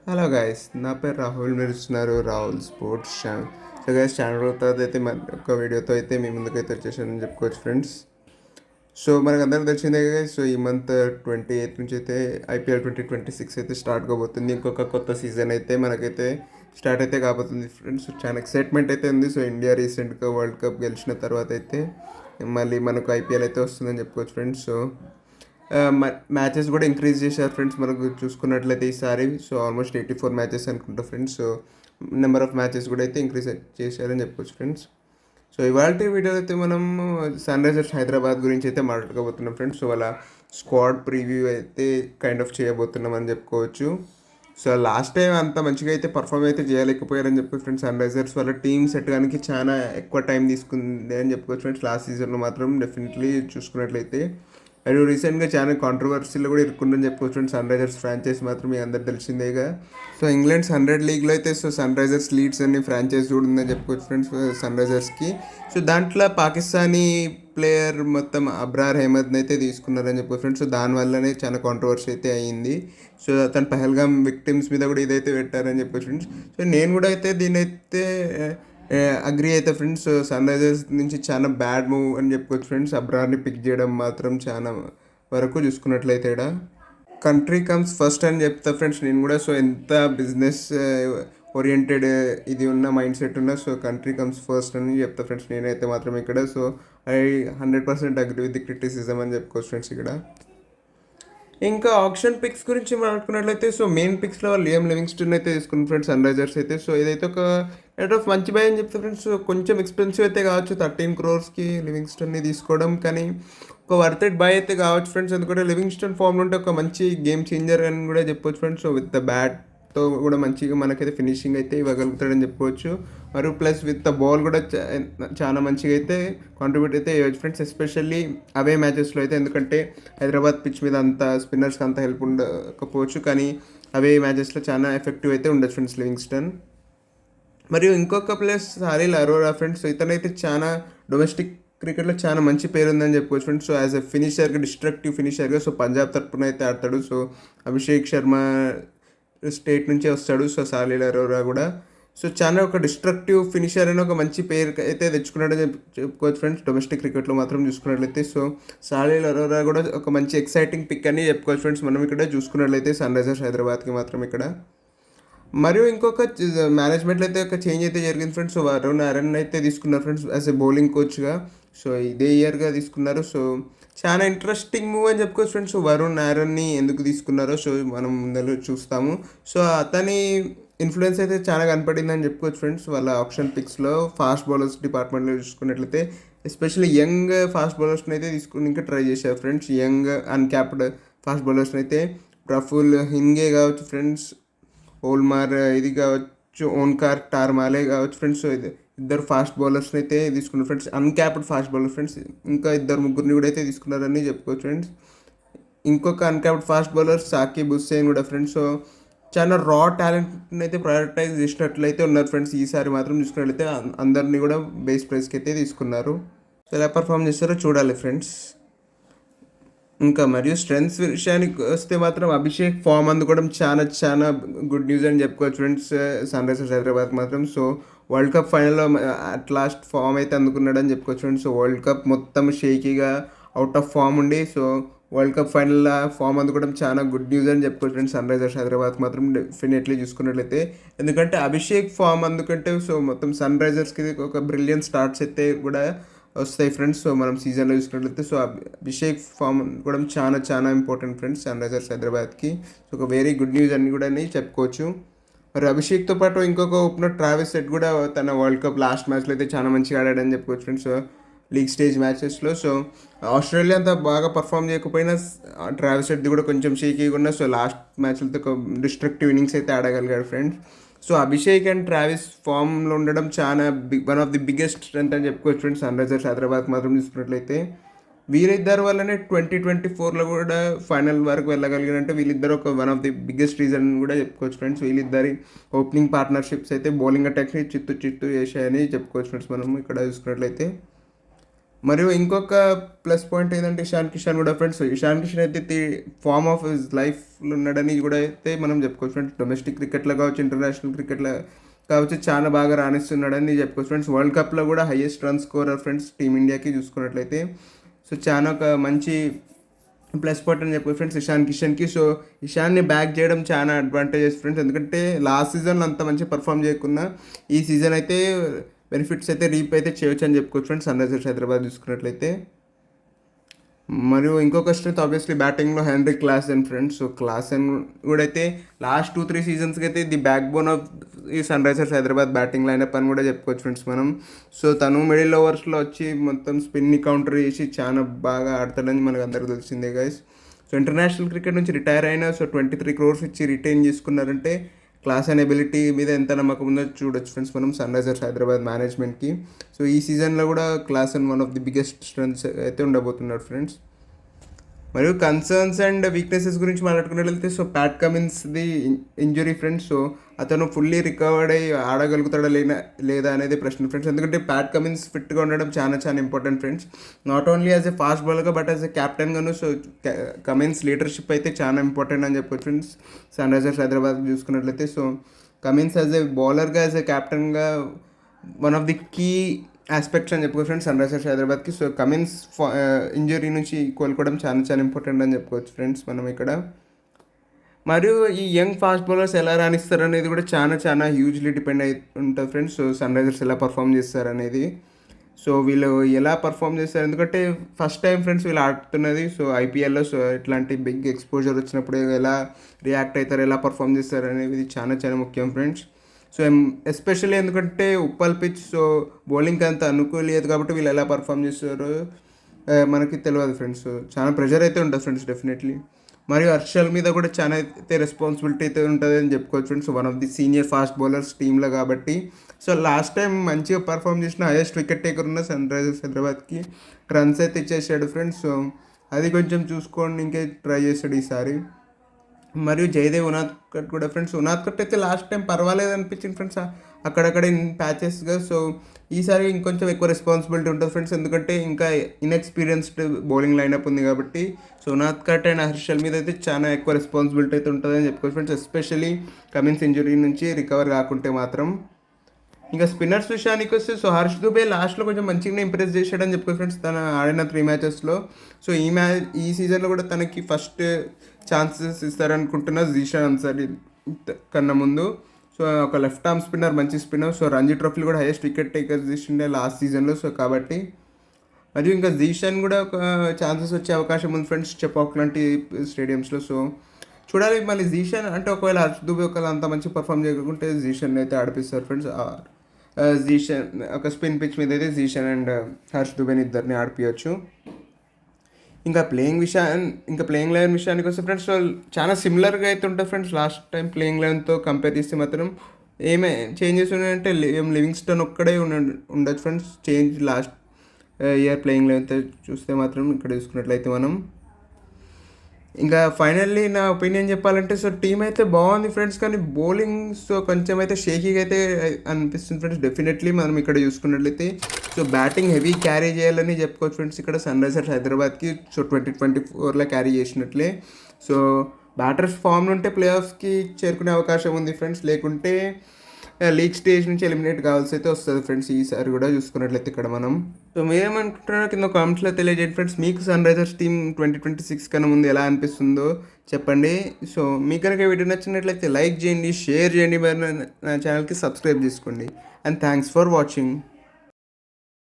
Hello guys, నా పేరు రాహుల్. మీరు ఇస్తున్నారు Rahul sports channel. So guys, channel తర్వాత అయితే ఒక వీడియోతో అయితే మీ ముందుకైతే వచ్చేసానని చెప్పుకోవచ్చు ఫ్రెండ్స్. సో మనకు అందరికీ తెలిసిందే గైస్. సో ఈ మంత్ 28 నుంచి అయితే ఐపీఎల్ 2026 అయితే స్టార్ట్ కాబోతుంది. ఇంకొక కొత్త సీజన్ అయితే మనకైతే స్టార్ట్ అయితే కాబోతుంది ఫ్రెండ్స్. చాలా ఎక్సైట్మెంట్ అయితే ఉంది. సో ఇండియా రీసెంట్గా వరల్డ్ కప్ గెలిచిన తర్వాత అయితే మళ్ళీ మనకు ఐపీఎల్ అయితే వస్తుందని చెప్పుకోవచ్చు ఫ్రెండ్స్. సో మ్యాచెస్ కూడా ఇంక్రీజ్ చేశారు ఫ్రెండ్స్. మనకు చూసుకున్నట్లయితే ఈసారి సో ఆల్మోస్ట్ 84 మ్యాచెస్ అనుకుంటా friends. So number of matches కూడా అయితే ఇంక్రీజ్ చేశారని చెప్పొచ్చు ఫ్రెండ్స్. సో ఇవాళ వీడియోలో అయితే మనం సన్ రైజర్స్ హైదరాబాద్ గురించి అయితే మాట్లాడుకోబోతున్నాం ఫ్రెండ్స్. సో వాళ్ళ స్క్వాడ్ ప్రివ్యూ అయితే కైండ్ ఆఫ్ చేయబోతున్నాం అని చెప్పుకోవచ్చు. సో లాస్ట్ టైం అంత మంచిగా అయితే పర్ఫామ్ అయితే చేయలేకపోయారని చెప్పి ఫ్రెండ్స్. సన్ రైజర్స్ వాళ్ళ టీమ్ సెట్ కానీ చాలా ఎక్కువ టైం తీసుకుంది అని చెప్పుకోవచ్చు ఫ్రెండ్స్. లాస్ట్ సీజన్లో మాత్రం డెఫినెట్లీ చూసుకున్నట్లయితే అండ్ రీసెంట్గా చాలా కాంట్రవర్సీలో కూడా ఇరుక్కుందని చెప్పుకోవచ్చు. సన్ రైజర్స్ ఫ్రాంచైజ్ మాత్రం మీ అందరు తెలిసిందేగా. సో ఇంగ్లాండ్ 100 లీగ్లో అయితే సో సన్ రైజర్స్ లీడ్స్ అన్ని ఫ్రాంచైజ్ కూడా ఉందని చెప్పుకోవచ్చు ఫ్రెండ్స్ సన్ రైజర్స్కి. సో దాంట్లో పాకిస్తానీ ప్లేయర్ మొత్తం అబ్రార్ అహ్మద్ని అయితే తీసుకున్నారని చెప్పి ఫ్రెండ్స్. సో దానివల్లనే చాలా కాంట్రవర్సీ అయితే అయ్యింది. సో తన పహల్గామ్ విక్టిమ్స్ మీద కూడా ఇదైతే పెట్టారని చెప్పి ఫ్రెండ్స్. సో నేను కూడా అయితే దీని అయితే అగ్రి అయితే ఫ్రెండ్స్. సన్ రైజర్స్ నుంచి చాలా బ్యాడ్ మూవ్ అని చెప్పుకోవచ్చు ఫ్రెండ్స్. అబ్రార్ని పిక్ చేయడం మాత్రం చాలా వరకు చూసుకున్నట్లయితే కంట్రీ కమ్స్ ఫస్ట్ అని చెప్తా ఫ్రెండ్స్ నేను కూడా. సో ఎంత బిజినెస్ ఓరియంటెడ్ ఇది ఉన్న మైండ్ సెట్ ఉన్నా సో కంట్రీ కమ్స్ ఫస్ట్ అని చెప్తా ఫ్రెండ్స్ నేనైతే మాత్రం ఇక్కడ. So I 100% agree with the criticism అని చెప్పుకోవచ్చు ఫ్రెండ్స్ ఇక్కడ. ఇంకా ఆప్షన్ పిక్స్ గురించి మాట్లాడుకున్నట్లయితే సో మెయిన్ పిక్స్లో లియామ్ లివింగ్స్టన్ అయితే తీసుకున్న ఫ్రెండ్స్ సన్ రైజర్స్ అయితే. సో ఇదైతే ఒక కైండ్ ఆఫ్ మంచి బై అని చెప్తే ఫ్రెండ్స్. సో కొంచెం ఎక్స్పెన్సివ్ అయితే కావచ్చు 13 crores లివింగ్స్టన్ని తీసుకోవడం, కానీ ఒక వర్తెడ్ బై అయితే కావచ్చు ఫ్రెండ్స్. ఎందుకంటే లివింగ్స్టన్ ఫామ్లో ఉంటే ఒక మంచి గేమ్ చేంజర్ అని కూడా చెప్పొచ్చు ఫ్రెండ్స్. సో విత్ ద బ్యాట్తో కూడా మంచిగా మనకైతే ఫినిషింగ్ అయితే ఇవ్వగలుగుతాడని చెప్పుకోవచ్చు. మరియు ప్లస్ విత్ ద బాల్ కూడా చాలా మంచిగా అయితే కాంట్రిబ్యూట్ అయితే చేయవచ్చు ఫ్రెండ్స్. ఎస్పెషల్లీ అవే మ్యాచెస్లో అయితే, ఎందుకంటే హైదరాబాద్ పిచ్ మీద అంత స్పిన్నర్స్కి అంత హెల్ప్ ఉండకపోవచ్చు, కానీ అవే మ్యాచెస్లో చాలా ఎఫెక్టివ్ అయితే ఉండొచ్చు ఫ్రెండ్స్ లివింగ్స్టన్. మరియు ఇంకొక ప్లేస్ సారిల్ అరోరా ఫ్రెండ్స్. ఇతనైతే చాలా డొమెస్టిక్ క్రికెట్లో చాలా మంచి పేరు ఉందని చెప్పుకోవచ్చు ఫ్రెండ్స్. సో యాజ్ ఎ ఫినిషర్గా, డిస్ట్రక్టివ్ ఫినిషర్గా సో పంజాబ్ తరపున అయితే ఆడతాడు. సో అభిషేక్ శర్మ స్టేట్ నుంచే వస్తాడు. సో సాలిల్ అరోరా కూడా సో చాలా ఒక డిస్ట్రక్టివ్ ఫినిషర్ అని ఒక మంచి పేరు అయితే తెచ్చుకున్నాడని చెప్పుకోవచ్చు ఫ్రెండ్స్ డొమెస్టిక్ క్రికెట్లో మాత్రం చూసుకున్నట్లయితే. సో సాలిల్ అరోరా కూడా ఒక మంచి ఎక్సైటింగ్ పిక్ అని చెప్పుకోవచ్చు ఫ్రెండ్స్ మనం ఇక్కడ చూసుకున్నట్లయితే సన్ రైజర్స్ హైదరాబాద్కి మాత్రం ఇక్కడ. మరియు ఇంకొక మేనేజ్మెంట్లో అయితే ఒక చేంజ్ అయితే జరిగింది ఫ్రెండ్స్. సో వరుణ్ ఆరన్ అయితే తీసుకున్నారు ఫ్రెండ్స్ యాజ్ ఎ బౌలింగ్ కోచ్గా. సో ఇదే ఇయర్గా తీసుకున్నారు. సో చాలా ఇంట్రెస్టింగ్ మూవ్ అని చెప్పుకోవచ్చు ఫ్రెండ్స్. సో వరుణ్ ఆరన్ని ఎందుకు తీసుకున్నారో సో మనం ముందర చూస్తాము. సో అతని ఇన్ఫ్లుయెన్స్ అయితే చాలా కనపడిందని చెప్పుకోవచ్చు ఫ్రెండ్స్ వాళ్ళ ఆప్షన్ పిక్స్లో. ఫాస్ట్ బౌలర్స్ డిపార్ట్మెంట్లో చూసుకున్నట్లయితే ఎస్పెషల్లీ యంగ్ ఫాస్ట్ బౌలర్స్ని అయితే తీసుకుని ఇంకా ట్రై చేశారు ఫ్రెండ్స్. యంగ్ అన్క్యాప్డ్ ఫాస్ట్ బౌలర్స్ని అయితే ప్రఫుల్ హింగే కావచ్చు ఫ్రెండ్స్, ఓల్మార్ ఇది కావచ్చు, ఓన్కార్ టార్మాలే కావచ్చు ఫ్రెండ్స్. సో ఇది ఇద్దరు ఫాస్ట్ బౌలర్స్ని అయితే తీసుకున్నారు friends, uncapped fast bowler friends. ఇంకా ఇద్దరు ముగ్గురిని కూడా అయితే తీసుకున్నారని చెప్పుకోవచ్చు ఫ్రెండ్స్. ఇంకొక uncapped fast bowler Sakib Hussain కూడా ఫ్రెండ్స్. సో చాలా రా టాలెంట్ని అయితే ప్రయారిటైజ్ చేసినట్లయితే ఉన్నారు ఫ్రెండ్స్. ఈసారి మాత్రం చూసుకున్నట్లయితే అందరినీ కూడా బేస్ ప్రైస్కి అయితే తీసుకున్నారు. సో ఎలా పర్ఫామ్ చేస్తారో చూడాలి ఫ్రెండ్స్. ఇంకా మరియు స్ట్రెంగ్స్ విషయానికి వస్తే మాత్రం అభిషేక్ ఫామ్ అందుకోవడం చాలా చాలా గుడ్ న్యూస్ అని చెప్పుకోవచ్చు ఫ్రెండ్స్ సన్ రైజర్స్ హైదరాబాద్ మాత్రం. సో వరల్డ్ కప్ ఫైనల్లో అట్ లాస్ట్ ఫామ్ అయితే అందుకున్నాడని చెప్పుకోవచ్చు ఫ్రెండ్స్. సో వరల్డ్ కప్ మొత్తం షేకీగా అవుట్ ఆఫ్ ఫామ్ ఉండి సో వరల్డ్ కప్ ఫైనల్లో ఫామ్ అందుకోవడం చాలా గుడ్ న్యూస్ అని చెప్పుకోవచ్చు ఫ్రెండ్స్ సన్ రైజర్స్ హైదరాబాద్ మాత్రం డెఫినెట్లీ చూసుకున్నట్లయితే. ఎందుకంటే అభిషేక్ ఫామ్ అందుకంటే సో మొత్తం సన్ రైజర్స్కి ఒక బ్రిలియన్ స్టార్ట్స్ అయితే కూడా వస్తాయి ఫ్రెండ్స్. సో మనం సీజన్లో చూసుకున్నట్లయితే సో అభిషేక్ ఫామ్ కూడా చాలా చాలా ఇంపార్టెంట్ ఫ్రెండ్స్ సన్ రైజర్స్ హైదరాబాద్కి. సో ఒక వెరీ గుడ్ న్యూస్ అని కూడా చెప్పుకోవచ్చు. మరి అభిషేక్తో పాటు ఇంకొక ఓపెనర్ ట్రావిస్ హెడ్ కూడా తన వరల్డ్ కప్ లాస్ట్ మ్యాచ్లో అయితే చాలా మంచిగా ఆడాడని చెప్పుకోవచ్చు ఫ్రెండ్స్ లీగ్ స్టేజ్ మ్యాచెస్లో. సో ఆస్ట్రేలియా అంతా బాగా పర్ఫామ్ చేయకపోయినా ట్రావిస్ హెడ్ది కూడా కొంచెం షేకీగా ఉన్నా సో లాస్ట్ మ్యాచ్లతో ఒక డిస్ట్రక్టివ్ ఇన్నింగ్స్ అయితే ఆడగలిగాడు friends. So Abhishek and Travis ఫామ్లో ఉండడం చాలా one of the biggest strength అని చెప్పుకోవచ్చు ఫ్రెండ్స్ సన్ రైజర్స్ హైదరాబాద్ మాత్రం చూసుకున్నట్లయితే. వీరిద్దరు వల్లనే 2024లో కూడా ఫైనల్ వరకు వెళ్ళగలిగినంటే వీళ్ళిద్దరు ఒక one of the biggest reason కూడా చెప్పుకోవచ్చు ఫ్రెండ్స్. వీళ్ళిద్దరి ఓపెనింగ్ పార్ట్నర్షిప్స్ అయితే బౌలింగ్ అటాక్ని చిత్తు చేశాయని చెప్పుకోవచ్చు ఫ్రెండ్స్ మనం ఇక్కడ చూసుకున్నట్లయితే. మరియు ఇంకొక ప్లస్ పాయింట్ ఏంటంటే ఇషాన్ కిషాన్ కూడా ఫ్రెండ్స్. ఇషాన్ కిషన్ అయితే ఫార్మ్ ఆఫ్ హిస్ లైఫ్లో ఉన్నాడని కూడా అయితే మనం చెప్పుకోవచ్చు ఫ్రెండ్స్. డొమెస్టిక్ క్రికెట్లో కావచ్చు, ఇంటర్నేషనల్ క్రికెట్లో కావచ్చు చాలా బాగా రాణిస్తున్నాడని చెప్పుకోవచ్చు ఫ్రెండ్స్. వరల్డ్ కప్లో కూడా హైయెస్ట్ రన్ స్కోరర్ ఫ్రెండ్స్ టీమిండియాకి చూసుకున్నట్లయితే. సో చాలా ఒక మంచి ప్లస్ పాయింట్ అని చెప్పి ఫ్రెండ్స్ ఇషాన్ కిషన్కి. సో ఇషాన్ని బ్యాక్ చేయడం చాలా అడ్వాంటేజెస్ ఫ్రెండ్స్. ఎందుకంటే లాస్ట్ సీజన్లో అంత మంచి పర్ఫామ్ చేయకున్నా ఈ సీజన్ అయితే బెనిఫిట్స్ అయితే రీప్ అయితే చేయొచ్చు అని చెప్పుకోవచ్చు ఫ్రెండ్స్ సన్ రైజర్స్ హైదరాబాద్ చూసుకున్నట్లయితే. మరియు ఇంకొక స్ట్రెంత్ ఆబ్వియస్లీ బ్యాటింగ్లో Heinrich Klaasen friends. So Klaasen కూడా అయితే లాస్ట్ 2-3 సీజన్స్కి అయితే ది బ్యాక్ బోన్ ఆఫ్ ఈ Sunrisers Hyderabad batting lineup అని కూడా చెప్పుకోవచ్చు ఫ్రెండ్స్ మనం. సో తను మిడిల్ ఓవర్స్లో వచ్చి మొత్తం స్పిన్ని కౌంటర్ చేసి చాలా బాగా ఆడతాడని మనకు అందరికీ తెలిసిందే గైస్. సో ఇంటర్నేషనల్ క్రికెట్ నుంచి రిటైర్ అయినా సో 23 crores ఇచ్చి రిటైన్ చేసుకున్నారంటే క్లాస్ అండ్ ఎబిలిటీ మీద ఎంత నమ్మకం ఉందో చూడొచ్చు ఫ్రెండ్స్ మనం సన్ రైజర్స్ హైదరాబాద్ మేనేజ్మెంట్కి. సో ఈ సీజన్లో కూడా Klaasen and one of the biggest strengths అయితే ఉండబోతున్నాడు ఫ్రెండ్స్. మరియు కన్సర్న్స్ అండ్ వీక్నెసెస్ గురించి మాట్లాడుకున్నట్లయితే సో ప్యాట్ కమిన్స్ది ఇంజురీ ఫ్రెండ్స్. సో అతను ఫుల్లీ రికవర్డ్ అయ్యి ఆడగలుగుతాడా లేదా అనేది ప్రశ్న ఫ్రెండ్స్. ఎందుకంటే ప్యాట్ కమిన్స్ ఫిట్గా ఉండడం చాలా చాలా important friends. Not only as a fast బౌలర్గా బట్ యాజ్ ఎ క్యాప్టెన్గాను. సో కమిన్స్ లీడర్షిప్ అయితే చాలా ఇంపార్టెంట్ అని చెప్పొచ్చు ఫ్రెండ్స్ సన్ రైజర్స్ హైదరాబాద్ చూసుకున్నట్లయితే. సో కమిన్స్ యాజ్ ఎ బౌలర్గా యాజ్ ఎ క్యాప్టెన్గా one of the key aspects అని చెప్పుకోవచ్చు ఫ్రెండ్స్ సన్ రైజర్స్ హైదరాబాద్కి. సో కమిన్స్ ఇంజరీ నుంచి కోలుకోవడం చాలా చాలా ఇంపార్టెంట్ అని చెప్పుకోవచ్చు ఫ్రెండ్స్ మనం ఇక్కడ. మరియు ఈ యంగ్ ఫాస్ట్ బౌలర్స్ ఎలా రాణిస్తారు అనేది కూడా చాలా చాలా హ్యూజ్లీ డిపెండ్ అయి ఉంటుంది ఫ్రెండ్స్. సో సన్ రైజర్స్ ఎలా పర్ఫామ్ చేస్తారు అనేది. సో వీళ్ళు ఎలా పర్ఫామ్ చేస్తారు ఎందుకంటే ఫస్ట్ టైం ఫ్రెండ్స్ వీళ్ళు ఆడుతున్నది. సో ఐపీఎల్లో సో ఇట్లాంటి బిగ్ ఎక్స్పోజర్ వచ్చినప్పుడు ఎలా రియాక్ట్ అవుతారు, ఎలా పర్ఫామ్ చేస్తారు అనేది చాలా చాలా ముఖ్యం ఫ్రెండ్స్. సో ఎస్పెషల్లీ ఎందుకంటే ఉప్పల్ పిచ్ సో బౌలింగ్కి అంత అనుకూలేదు కాబట్టి వీళ్ళు ఎలా పర్ఫామ్ చేస్తారో మనకి తెలియదు ఫ్రెండ్స్. సో చాలా ప్రెషర్ అయితే ఉంటుంది ఫ్రెండ్స్ డెఫినెట్లీ. మరియు హర్షల్ మీద కూడా చాలా అయితే రెస్పాన్సిబిలిటీ అయితే ఉంటుంది అని చెప్పుకోవచ్చు friends. One of the senior fast bowlers టీంలో కాబట్టి. సో లాస్ట్ టైం మంచిగా పర్ఫామ్ చేసిన హైయెస్ట్ వికెట్ టేకర్ ఉన్న సన్ రైజర్స్ హైదరాబాద్కి రన్స్ అయితే ఇచ్చేసాడు ఫ్రెండ్స్. సో అది కొంచెం చూసుకోండి ఇంకే ట్రై చేస్తాడు ఈసారి. మరియు జయదేవ్ ఉనాద్కట్ కూడా ఫ్రెండ్స్. ఉనాద్కట్ అయితే లాస్ట్ టైం పర్వాలేదు అనిపించింది ఫ్రెండ్స్ అక్కడక్కడ ఇన్ ప్యాచెస్గా. సో ఈసారి ఇంకొంచెం ఎక్కువ రెస్పాన్సిబిలిటీ ఉంటుంది ఫ్రెండ్స్ ఎందుకంటే ఇంకా ఇన్ఎక్స్పీరియన్స్డ్ బౌలింగ్ లైనప్ ఉంది కాబట్టి. సో ఉనాద్కట్ అండ్ హర్షల్ మీద అయితే చాలా ఎక్కువ రెస్పాన్సిబిలిటీ అయితే ఉంటుందని చెప్పుకోవచ్చు ఫ్రెండ్స్. ఎస్పెషల్లీ కమిన్స్ ఇంజరీ నుంచి రికవర్ కాకుంటే మాత్రం. ఇంకా స్పిన్నర్స్ విషయానికి వస్తే సో హర్ష్ దుబే లాస్ట్లో కొంచెం మంచిగానే ఇంప్రెస్ చేశాడని చెప్పుకోవచ్చు ఫ్రెండ్స్ తను ఆడిన 3 matchesలో. సో ఈ సీజన్లో కూడా తనకి ఫస్ట్ ఛాన్సెస్ ఇస్తారనుకుంటున్నా జీషాన్ అన్సారీ కన్నా ముందు. సో ఒక లెఫ్ట్ ఆర్మ్ స్పిన్నర్ మంచి స్పిన్నర్. సో రంజీ ట్రోఫీలో కూడా హైయెస్ట్ వికెట్ టేకర్స్ తీసిండే లాస్ట్ సీజన్లో. సో కాబట్టి మరియు ఇంకా జీషాన్ కూడా ఒక ఛాన్సెస్ వచ్చే అవకాశం ఉంది ఫ్రెండ్స్ చెపాక్ లాంటి స్టేడియంస్లో. సో చూడాలి మళ్ళీ జీషాన్ అంటే ఒకవేళ హర్ష్ దుబే ఒకవేళ అంత మంచి పర్ఫామ్ చేయకుంటే జీషాన్ అయితే ఆడిపిస్తారు ఫ్రెండ్స్. జీషన్ ఒక స్పిన్ పిచ్ మీద అయితే జీషన్ అండ్ హర్ష్ దుబేని ఇద్దరిని ఆడిపించవచ్చు. ఇంకా ప్లేయింగ్ లెవెన్ విషయానికి వస్తే ఫ్రెండ్స్ చాలా సిమిలర్గా అయితే ఉంటుంది ఫ్రెండ్స్. లాస్ట్ టైం ప్లేయింగ్ లెవెన్తో కంపేర్ చేస్తే మాత్రం ఏమే చేంజెస్ ఉన్నాయంటే లివింగ్స్టన్ ఒక్కడే ఉండొచ్చు friends change last year playing లెవెన్తో చూస్తే మాత్రం ఇక్కడ చూసుకున్నట్లయితే మనం. ఇంకా ఫైనల్లీ నా ఒపీనియన్ చెప్పాలంటే సో టీం అయితే బాగుంది ఫ్రెండ్స్ కానీ బౌలింగ్ సో కొంచెం అయితే షేకీగా అయితే అనిపిస్తుంది ఫ్రెండ్స్ డెఫినెట్లీ మనం ఇక్కడ చూసుకున్నట్లయితే. సో బ్యాటింగ్ హెవీ క్యారీ చేయాలని చెప్పుకోవచ్చు ఫ్రెండ్స్ ఇక్కడ సన్ రైజర్స్ హైదరాబాద్కి. సో 2024లో క్యారీ చేసినట్లే. సో బ్యాటర్స్ ఫామ్ ఉంటే ప్లే ఆఫ్స్కి చేరుకునే అవకాశం ఉంది ఫ్రెండ్స్. లేకుంటే లీగ్ స్టేజ్ నుంచి ఎలిమినేట్ కావాల్సి అయితే వస్తుంది ఫ్రెండ్స్ ఈసారి కూడా చూసుకున్నట్లయితే ఇక్కడ మనం. సో మీరేమనుకుంటున్నారో కింద కామెంట్స్లో తెలియజేయండి ఫ్రెండ్స్. మీకు సన్ రైజర్స్ టీమ్ 2026 కన్నా ముందు ఎలా అనిపిస్తుందో చెప్పండి. సో మీకు కనుక వీడియో నచ్చినట్లయితే లైక్ చేయండి, షేర్ చేయండి, మరి నా ఛానల్కి సబ్స్క్రైబ్ చేసుకోండి. And thanks for watching.